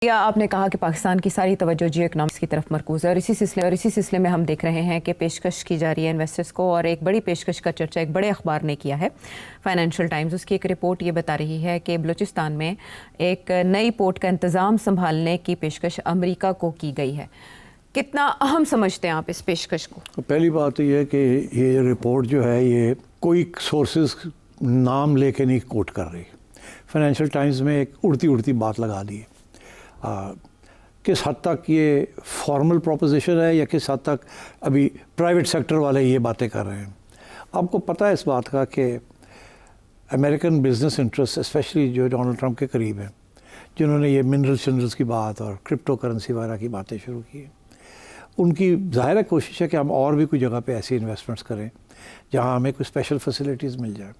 या आपने कहा कि पाकिस्तान की सारी तवज्जो जियो इकनॉमिक्स की तरफ मरकूज़ है और इसी सिलसिले में हम देख रहे हैं कि पेशकश की जा रही है इन्वेस्टर्स को, और एक बड़ी पेशकश का चर्चा एक बड़े अखबार ने किया है, फाइनेंशियल टाइम्स। उसकी एक रिपोर्ट ये बता रही है कि बलूचिस्तान में एक नई पोर्ट का इंतज़ाम संभालने की पेशकश अमेरिका को की गई है। कितना अहम समझते हैं आप इस पेशकश को? पहली बात तो ये है कि ये रिपोर्ट जो है ये कोई सोर्सेज नाम लेके नहीं कोट कर रही। फाइनेंशियल टाइम्स में एक उड़ती बात लगा दी है। किस हद तक ये फॉर्मल प्रोपोजिशन है या किस हद तक अभी प्राइवेट सेक्टर वाले ये बातें कर रहे हैं। आपको पता है इस बात का कि अमेरिकन बिजनेस इंटरेस्ट स्पेशली जो डोनाल्ड ट्रंप के करीब हैं, जिन्होंने ये मिनरल्स की बात और क्रिप्टो करेंसी वगैरह की बातें शुरू की हैं, उनकी ज़ाहिर है कोशिश है कि हम और भी कोई जगह पे ऐसी इन्वेस्टमेंट्स करें जहां हमें कोई स्पेशल फैसिलिटीज़ मिल जाए।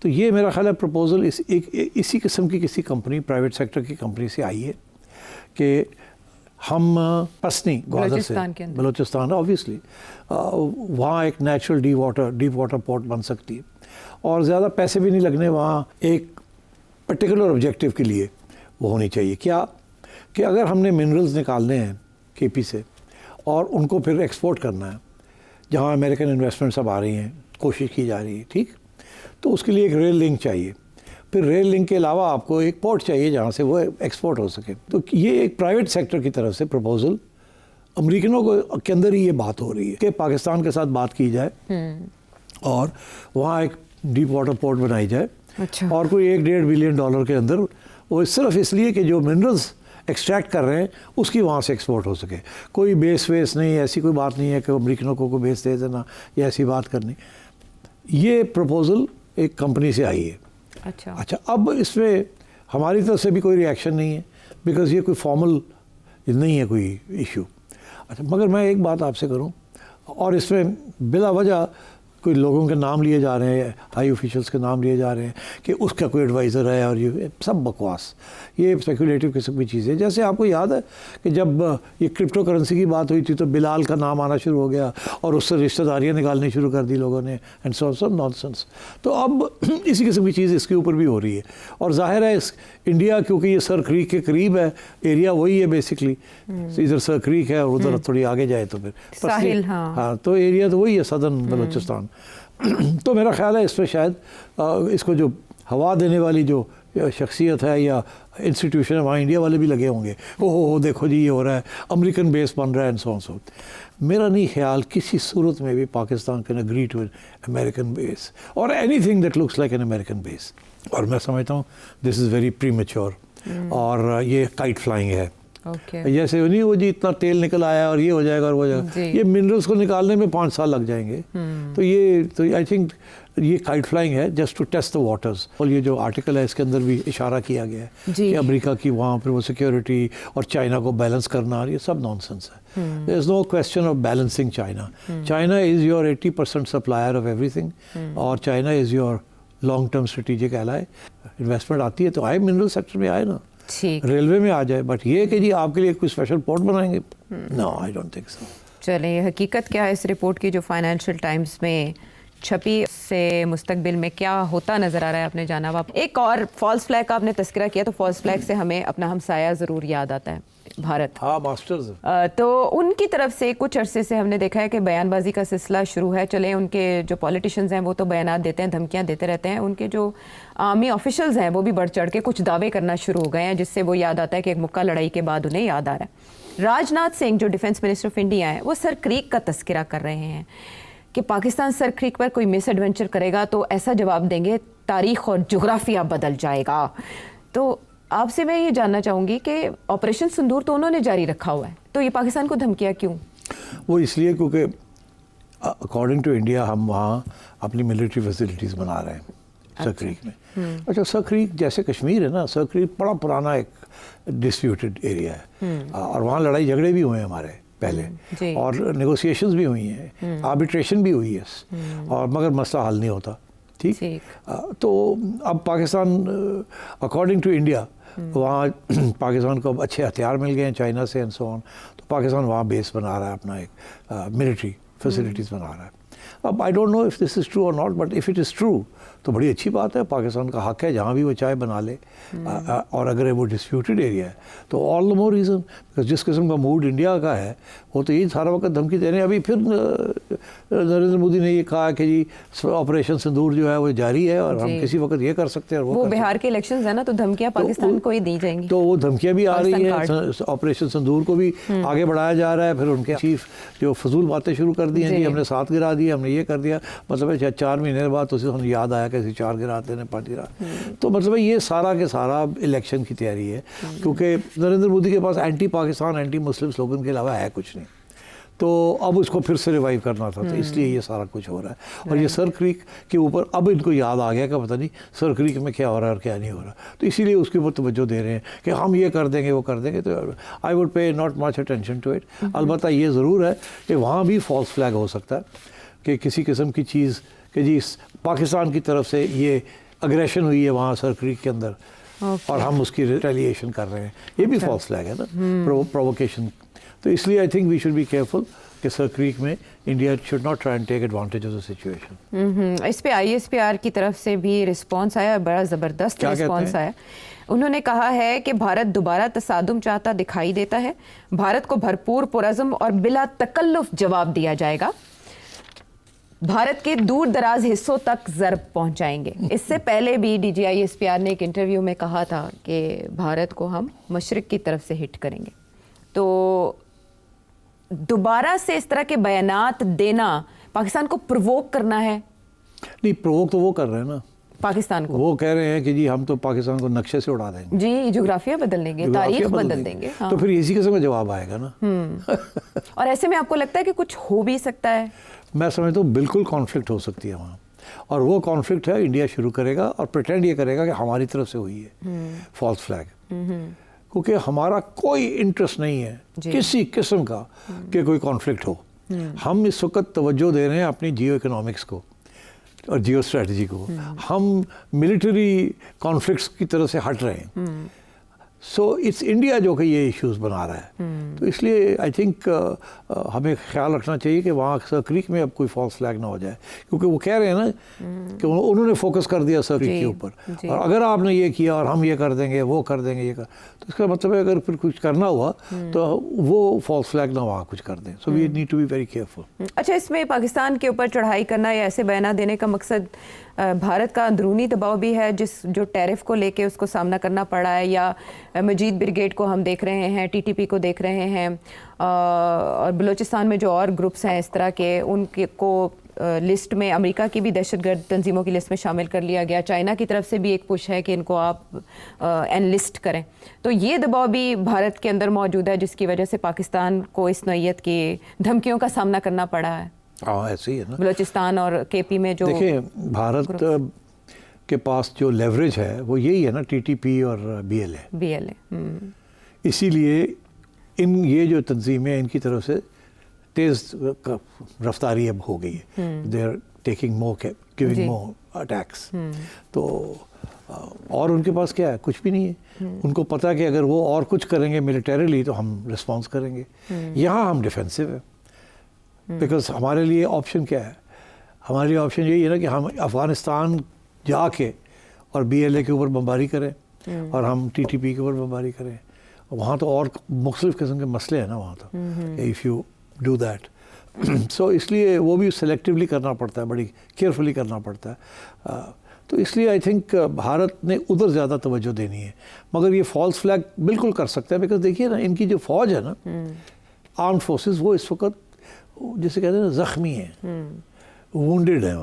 तो ये मेरा ख्याल है प्रपोज़ल इसी किस्म की किसी कंपनी, प्राइवेट सेक्टर की कंपनी से आई है कि हम पसनी ग्वादर से बलूचिस्तान ऑब्वियसली वहाँ एक नेचुरल डीप वाटर पोर्ट बन सकती है और ज़्यादा पैसे भी नहीं लगने वहाँ एक पर्टिकुलर ऑब्जेक्टिव के लिए वो होनी चाहिए। क्या कि अगर हमने मिनरल्स निकालने हैं केपी से और उनको फिर एक्सपोर्ट करना है, जहाँ अमेरिकन इन्वेस्टमेंट्स अब आ रही हैं, कोशिश की जा रही है, ठीक, तो उसके लिए एक रेल लिंक चाहिए। फिर रेल लिंक के अलावा आपको एक पोर्ट चाहिए जहाँ से वो एक्सपोर्ट हो सके। तो ये एक प्राइवेट सेक्टर की तरफ से प्रपोजल अमेरिकनों को के अंदर ही ये बात हो रही है कि पाकिस्तान के साथ बात की जाए और वहाँ एक डीप वाटर पोर्ट बनाई जाए। अच्छा। और कोई $1-1.5 बिलियन के अंदर वो सिर्फ इसलिए कि जो मिनरल्स एक्सट्रैक्ट कर रहे हैं उसकी वहाँ से एक्सपोर्ट हो सके। कोई बेस वेस नहीं, ऐसी कोई बात नहीं है कि अमेरिकनों को कोई बेस दे देना या ऐसी बात करनी। ये प्रपोजल एक कंपनी से आई है। अच्छा, अब इसमें हमारी तरफ से भी कोई रिएक्शन नहीं है बिकॉज़ ये कोई फॉर्मल नहीं है कोई इशू। अच्छा, मगर मैं एक बात आपसे करूं, और इसमें बिला वजह कोई लोगों के नाम लिए जा रहे हैं, हाई ऑफिशियल्स के नाम लिए जा रहे हैं कि उसका कोई एडवाइज़र है, और ये सब बकवास, ये स्पेकुलेटिव किस्म की चीज़ें। जैसे आपको याद है कि जब ये क्रिप्टो करेंसी की बात हुई थी तो बिलाल का नाम आना शुरू हो गया और उससे रिश्तेदारियाँ निकालनी शुरू कर दी लोगों ने, एंड सो सब नॉनसेंस। तो अब इसी किस्म की चीज़ इसके ऊपर भी हो रही है। और जाहिर है इस इंडिया, क्योंकि ये सर क्रीक के करीब है, एरिया वही है बेसिकली, इधर सर क्रीक है और उधर थोड़ी आगे जाए तो फिर साहिल, हाँ, तो एरिया तो वही है, सदर्न बलूचिस्तान। तो मेरा ख्याल है इसमें शायद इसको जो हवा देने वाली जो शख्सियत है या इंस्टीट्यूशन है, वहाँ इंडिया वाले भी लगे होंगे, ओहो देखो जी ये हो रहा है, अमेरिकन बेस बन रहा है एंड सो। मेरा नहीं ख्याल किसी सूरत में भी Pakistan can agree to American base और anything that looks like an American base. और मैं समझता हूँ दिस इज़ वेरी प्रीमेच्योर और ये काइट फ्लाइंग है। जैसे नहीं वो जी इतना तेल निकल आया और ये हो जाएगा और वो हो जाएगा, ये मिनरल्स को निकालने में 5 साल लग जाएंगे। तो आई थिंक ये काइट फ्लाइंग है just to test the waters. और ये जो आर्टिकल है इसके अंदर भी इशारा किया गया है कि अमेरिका की वहाँ पर वो सिक्योरिटी और चाइना को बैलेंस करना, ये सब नॉनसेंस है। There is no question of balancing China. China is your 80% supplier of everything और China is your long term strategic ally. Investment आती है तो आए, मिनरल सेक्टर में आए ना, रेलवे में आ जाए, बट ये कि जी आपके लिए कोई स्पेशल पोर्ट बनाएंगे, no I don't think so. चलिए, हकीकत क्या है इस रिपोर्ट की जो फाइनेंशियल टाइम्स में छपी, से मुस्तकबिल में क्या होता नज़र आ रहा है आपने जाना। एक और फॉल्स फ्लैग का आपने तस्करा किया, तो फॉल्स फ्लैग से हमें अपना हमसाया ज़रूर याद आता है, भारत। हाँ, मास्टर्स। तो उनकी तरफ से कुछ अरसे से हमने देखा है कि बयानबाजी का सिलसिला शुरू है। चले, उनके जो पॉलिटिशियंस हैं वो तो बयानात देते हैं, धमकियां देते रहते हैं, उनके जो आर्मी ऑफिशियल्स हैं वो भी बढ़ चढ़ के कुछ दावे करना शुरू हो गए हैं, जिससे वो याद आता है कि एक मुक्का लड़ाई के बाद उन्हें याद आ रहा है। राजनाथ सिंह जो डिफेंस मिनिस्टर ऑफ इंडिया हैं, वो सर क्रीक का तस्करा कर रहे हैं कि पाकिस्तान सर क्रीक पर कोई मिस एडवेंचर करेगा तो ऐसा जवाब देंगे तारीख और जोग्राफिया बदल जाएगा। तो आपसे मैं ये जानना चाहूँगी कि ऑपरेशन सिंदूर तो उन्होंने जारी रखा हुआ है, तो ये पाकिस्तान को धमकियाँ क्यों? वो इसलिए क्योंकि अकॉर्डिंग टू इंडिया हम वहाँ अपनी मिलिट्री फैसिलिटीज़ बना रहे हैं सर क्रीक में। अच्छा, सर क्रीक जैसे कश्मीर है ना, सर क्रीक बड़ा पुराना एक डिस्प्यूटेड एरिया है और वहाँ लड़ाई झगड़े भी हुए हैं हमारे पहले और नेगोशिएशंस भी हुई हैं, आर्बिट्रेशन भी हुई है, और मगर मसला हल नहीं होता। ठीक, तो अब पाकिस्तान अकॉर्डिंग टू इंडिया वहाँ पाकिस्तान को अब अच्छे हथियार मिल गए हैं चाइना से एंड सो ऑन, तो पाकिस्तान वहाँ बेस बना रहा है, अपना एक मिलिट्री फैसिलिटीज़ बना रहा है। अब I don't know if this is true और not, but if it is true तो बड़ी अच्छी बात है, पाकिस्तान का हक है जहाँ भी वो चाय बना ले। और अगर वो डिस्प्यूटेड एरिया है तो all the more reason, because जिस किस्म का मूड इंडिया का है वो तो यही सारा वक्त धमकी दे रहे हैं। अभी फिर नरेंद्र मोदी ने ये कहा कि जी ऑपरेशन सिंदूर जो है वो जारी है और हम किसी वक्त ये कर सकते हैं और वो बिहार के इलेक्शंस है ना, तो धमकियां पाकिस्तान को ही दी जाएंगी। तो वो धमकियां भी आ रही है, ऑपरेशन सिंदूर को भी आगे बढ़ाया जा रहा है। फिर उनके चीफ जो फजूल बातें शुरू कर दी हैं, जी हमने 7 गिरा दिए, हमने ये कर दिया, मतलब 4 महीने बाद तो उसे याद आया कैसे 4 गिराते हैं 5 गिरा। तो मतलब ये सारा के सारा इलेक्शन की तैयारी है, क्योंकि नरेंद्र मोदी के पास anti Pakistan anti Muslim slogan के अलावा है कुछ नहीं। तो अब उसको फिर से रिवाइव करना था, तो इसलिए ये सारा कुछ हो रहा है। और ये सर क्रीक के ऊपर अब इनको याद आ गया कि पता नहीं सर क्रीक में क्या हो रहा है और क्या नहीं हो रहा, तो इसीलिए उसके ऊपर तवज्जो दे रहे हैं कि हम ये कर देंगे वो कर देंगे। तो I would pay not much attention to it. अलबत्ता ये ज़रूर है कि वहाँ भी फॉल्स फ्लैग हो सकता है कि किसी किस्म की चीज़ कि जी पाकिस्तान की तरफ से ये अग्रेशन हुई है वहाँ सर क्रीक के अंदर, और हम उसकी रिटेलिएशन कर रहे हैं, ये भी फॉल्स फ्लैग है ना, प्रोवोकेशन। तो इसलिए I think we should be careful कि सर क्रीक में India should not try and take advantage of the situation. इस पे ISPR की तरफ से भी रिस्पांस आया, बड़ा ज़बरदस्त रिस्पांस आया। उन्होंने कहा है कि भारत दोबारा तसादुम चाहता दिखाई देता है, भारत को भरपूर पुरज़्म और बिला तकल्लुफ़ जवाब दिया जाएगा, भारत के दूर दराज हिस्सों तक ज़र्ब पहुंचाएंगे। इससे पहले भी DG ISPR ने एक इंटरव्यू में कहा था कि भारत को हम मशरिक़ की तरफ से हिट करेंगे। तो दोबारा से इस तरह के बयानात देना पाकिस्तान को प्रोवोक करना है? नहीं, प्रोवोक तो वो कर रहे हैं ना पाकिस्तान को। वो कह रहे हैं कि जी हम तो पाकिस्तान को नक्शे से उड़ा देंगे, जी जोग्राफिया बदल देंगे, तारीख बदल देंगे। हाँ। तो फिर इसी किस्म का जवाब आएगा ना। और ऐसे में आपको लगता है कि कुछ हो भी सकता है? मैं समझता हूँ बिल्कुल कॉन्फ्लिक्ट हो सकती है वहाँ, और वो कॉन्फ्लिक्ट है इंडिया शुरू करेगा और प्रिटेंड ये करेगा कि हमारी तरफ से हुई है फॉल्स फ्लैग, क्योंकि हमारा कोई इंटरेस्ट नहीं है किसी किस्म का कि कोई कॉन्फ्लिक्ट हो। हम इस वक्त तवज्जो दे रहे हैं अपनी जियो इकोनॉमिक्स को और जियो स्ट्रेटजी को, हम मिलिट्री कॉन्फ्लिक्ट्स की तरफ से हट रहे हैं। सो इट्स इंडिया जो कि ये इश्यूज बना रहा है। तो इसलिए आई थिंक हमें ख्याल रखना चाहिए कि वहाँ सर क्रीक में अब कोई फॉल्स फ्लैग ना हो जाए, क्योंकि वो कह रहे हैं ना कि उन्होंने फोकस कर दिया सर क्रीक के ऊपर, और अगर आपने ये किया और हम ये कर देंगे वो कर देंगे ये कर, तो इसका मतलब है अगर फिर कुछ करना हुआ तो वो फॉल्स फ्लैग ना वहाँ कुछ कर दें। So we need to be very careful. अच्छा, इसमें पाकिस्तान के ऊपर चढ़ाई करना या ऐसे बयान देने का मकसद भारत का अंदरूनी दबाव भी है, जो टैरिफ को लेके उसको सामना करना पड़ा है, या मजीद ब्रिगेड को हम देख रहे हैं, TTP को देख रहे हैं, और बलूचिस्तान में जो और ग्रुप्स हैं इस तरह के, उनके को लिस्ट में अमेरिका की भी दहशतगर्द तंजीमों की लिस्ट में शामिल कर लिया गया। चाइना की तरफ से भी एक पुश है कि इनको आप एनलिस्ट करें। तो ये दबाव भी भारत के अंदर मौजूद है, जिसकी वजह से पाकिस्तान को इस नौइयत की धमकियों का सामना करना पड़ा है। हाँ, ऐसे ही है ना। बलूचिस्तान और KP में जो देखिए, भारत के पास जो लेवरेज है वो यही है ना, TTP और BLA। इसीलिए ये जो तंजीमें इनकी तरफ से तेज़ रफ्तारी अब हो गई है, they are taking more, giving more attacks. तो और उनके पास क्या है? कुछ भी नहीं है। उनको पता है कि अगर वो और कुछ करेंगे मिलिटरीली तो हम रिस्पॉन्स करेंगे। यहाँ हम डिफेंसिव है, बिकॉज हमारे लिए ऑप्शन क्या है? हमारे लिए ऑप्शन यही है ना कि हम अफ़गानिस्तान जाके और BLA के ऊपर बमबारी करें और हम TTP के ऊपर बमबारी करें। वहाँ तो और मुख्तलिफ़ किस्म के मसले हैं ना वहाँ तो, इफ़ यू डू दैट। सो इसलिए वो भी सेलेक्टिवली करना पड़ता है, बड़ी केयरफुली करना पड़ता है। तो इसलिए आई थिंक भारत ने उधर ज़्यादा तवज्जो देनी है। मगर ये फॉल्स फ्लैग बिल्कुल कर सकता है, बिकॉज देखिए ना, इनकी जो फ़ौज है ना, आर्म फोर्सेस, वो इस वक्त जैसे कहते हैं ना, ज़ख्मी है, वुंडेड है,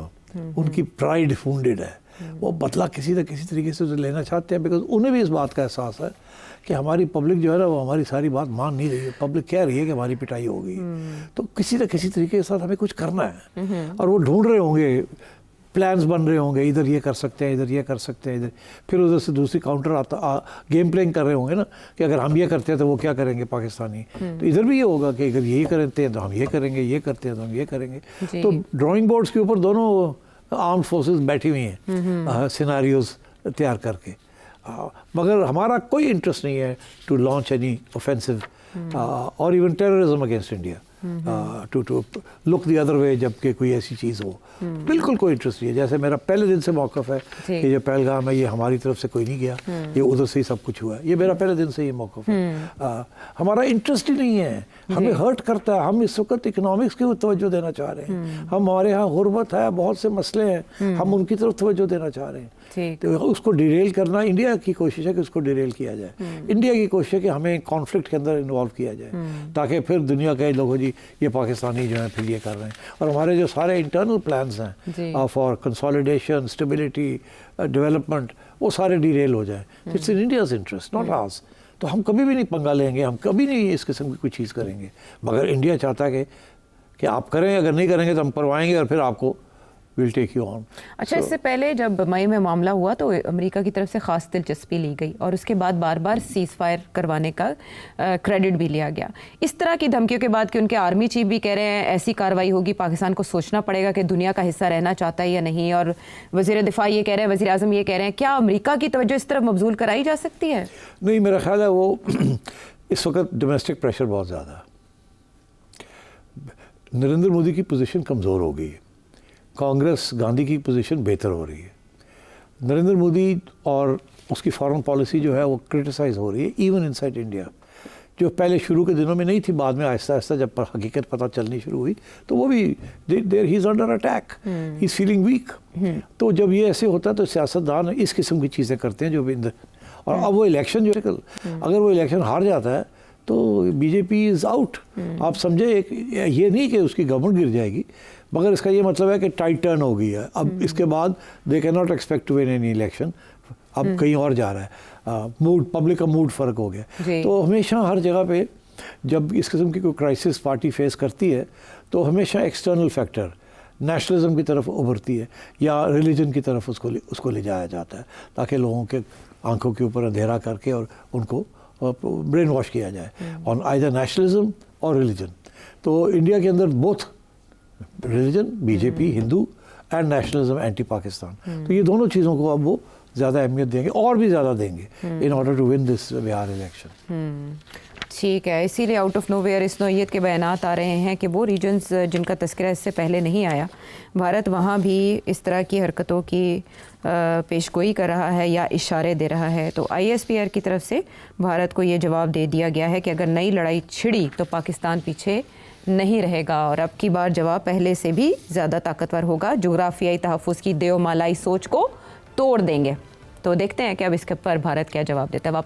उनकी प्राइड वुंडेड है। वो बदला किसी न किसी तरीके से लेना चाहते हैं, बिकॉज उन्हें भी इस बात का एहसास है कि हमारी पब्लिक जो है ना, वो हमारी सारी बात मान नहीं रही है। पब्लिक कह रही है कि हमारी पिटाई हो गई, तो किसी न किसी तरीके के साथ हमें कुछ करना है। और वो ढूंढ रहे होंगे, प्लान्स बन रहे होंगे, इधर ये कर सकते हैं, इधर ये कर सकते हैं, इधर फिर उधर से दूसरी काउंटर गेम प्लेइंग कर रहे होंगे ना, कि अगर हम ये करते हैं तो वो क्या करेंगे पाकिस्तानी। तो इधर भी ये होगा कि अगर यही करते हैं तो हम ये करेंगे, ये करते हैं तो हम ये करेंगे। तो ड्राइंग बोर्ड्स के ऊपर दोनों आर्म्ड फोर्सेस बैठी हुई हैं सिनारियोज तैयार करके। मगर हमारा कोई इंटरेस्ट नहीं है टू लॉन्च एनी ऑफेंसिव और even terrorism against India. To look the other way जबकि कोई ऐसी चीज़ हो। बिल्कुल कोई इंटरेस्ट नहीं है। जैसे मेरा पहले दिन से मौक़िफ़ है कि ये पहलगाम है, ये हमारी तरफ से कोई नहीं गया, ये उधर से ही सब कुछ हुआ है, ये मेरा पहले दिन से ही मौक़िफ़ है। हमारा इंटरेस्ट ही नहीं है, हमें हर्ट करता है। हम इस वक्त इकोनॉमिक्स की तवज्जो देना चाह रहे हैं, हमारे यहाँ गुर्बत है, बहुत से मसले हैं, हम उनकी तरफ तवज्जो देना चाह रहे हैं। तो उसको डिरेल करना इंडिया की कोशिश है कि उसको डिरेल किया जाए। इंडिया की कोशिश है कि हमें कॉन्फ्लिक्ट के अंदर इन्वॉल्व किया जाए, ताकि फिर दुनिया के लोगों जी ये पाकिस्तानी जो है फिर ये कर रहे हैं, और हमारे जो सारे इंटरनल प्लान्स हैं फॉर कंसोलिडेशन, स्टेबिलिटी, डेवलपमेंट, वो सारे डिरेल हो जाए। It's in India's interest, not hours. तो हम कभी भी नहीं पंगा लेंगे, हम कभी नहीं इस किस्म की कोई चीज़ करेंगे, मगर इंडिया चाहता है कि आप करें, अगर नहीं करेंगे तो हम करवाएंगे और फिर आपको विल टेक यू ऑन। अच्छा, इससे पहले जब मई में मामला हुआ तो अमेरिका की तरफ से ख़ास दिलचस्पी ली गई और उसके बाद बार बार सीज़ फायर करवाने का क्रेडिट भी लिया गया। इस तरह की धमकियों के बाद कि उनके आर्मी चीफ भी कह रहे हैं ऐसी कार्रवाई होगी, पाकिस्तान को सोचना पड़ेगा कि दुनिया का हिस्सा रहना चाहता है या नहीं, और वज़ीर दिफा ये कह रहे हैं, वज़ीर आज़म ये कह रहे हैं, क्या अमेरिका की तवज्जो इस तरफ मबजूल कराई जा सकती है? नहीं, मेरा ख्याल है वो इस वक्त डोमेस्टिक प्रेशर बहुत ज़्यादा है। नरेंद्र मोदी की पोजीशन कमज़ोर हो गई है, कांग्रेस गांधी की पोजीशन बेहतर हो रही है। नरेंद्र मोदी और उसकी फॉरेन पॉलिसी जो है वो क्रिटिसाइज़ हो रही है इवन इनसाइड इंडिया, जो पहले शुरू के दिनों में नहीं थी, बाद में आहिस्ता आहिस्ता जब हकीकत पता चलनी शुरू हुई तो वो भी there he is under attack, he is feeling weak. तो जब ये ऐसे होता है तो सियासतदान इस किस्म की चीज़ें करते हैं जो भी और अब वो इलेक्शन जो है, अगर वो इलेक्शन हार जाता है तो बीजेपी इज़ आउट। आप समझे, एक ये नहीं कि उसकी गवर्नमेंट गिर जाएगी, मगर इसका ये मतलब है कि टाइट टर्न हो गई है। अब इसके बाद they can not expect to win any election, अब कहीं और जा रहा है, मूड, पब्लिक का मूड फ़र्क हो गया। तो हमेशा हर जगह पे जब इस किस्म की कोई क्राइसिस पार्टी फेस करती है तो हमेशा एक्सटर्नल फैक्टर नेशनलिज्म की तरफ उभरती है या रिलीजन की तरफ उसको ले जाया जाता है, ताकि लोगों के आंखों के ऊपर अंधेरा करके और उनको ब्रेन वॉश किया जाए ऑन आइदर नेशनलिज्म और रिलीजन। तो इंडिया के अंदर both religion, BJP, Hindu, and nationalism, anti Pakistan, तो ये दोनों चीज़ों को अब वो ज़्यादा अहमियत देंगे और भी ज़्यादा देंगे in order to win this Bihar election. ठीक है, इसीलिए आउट ऑफ नोवेयर इस नौइयत के बयानात आ रहे हैं कि वो रीजन्स जिनका तस्करा इससे पहले नहीं आया, भारत वहाँ भी इस तरह की हरकतों की पेशगोई कर रहा है या इशारे दे रहा है। तो ISPR की तरफ से भारत को ये जवाब दे दिया गया है कि अगर नई लड़ाई छिड़ी तो पाकिस्तान पीछे नहीं रहेगा और अब की बार जवाब पहले से भी ज़्यादा ताकतवर होगा, जोग्राफियाई तहफ़्फ़ुज़ की देवमालाई सोच को तोड़ देंगे। तो देखते हैं कि अब इसके पर भारत क्या जवाब देता है।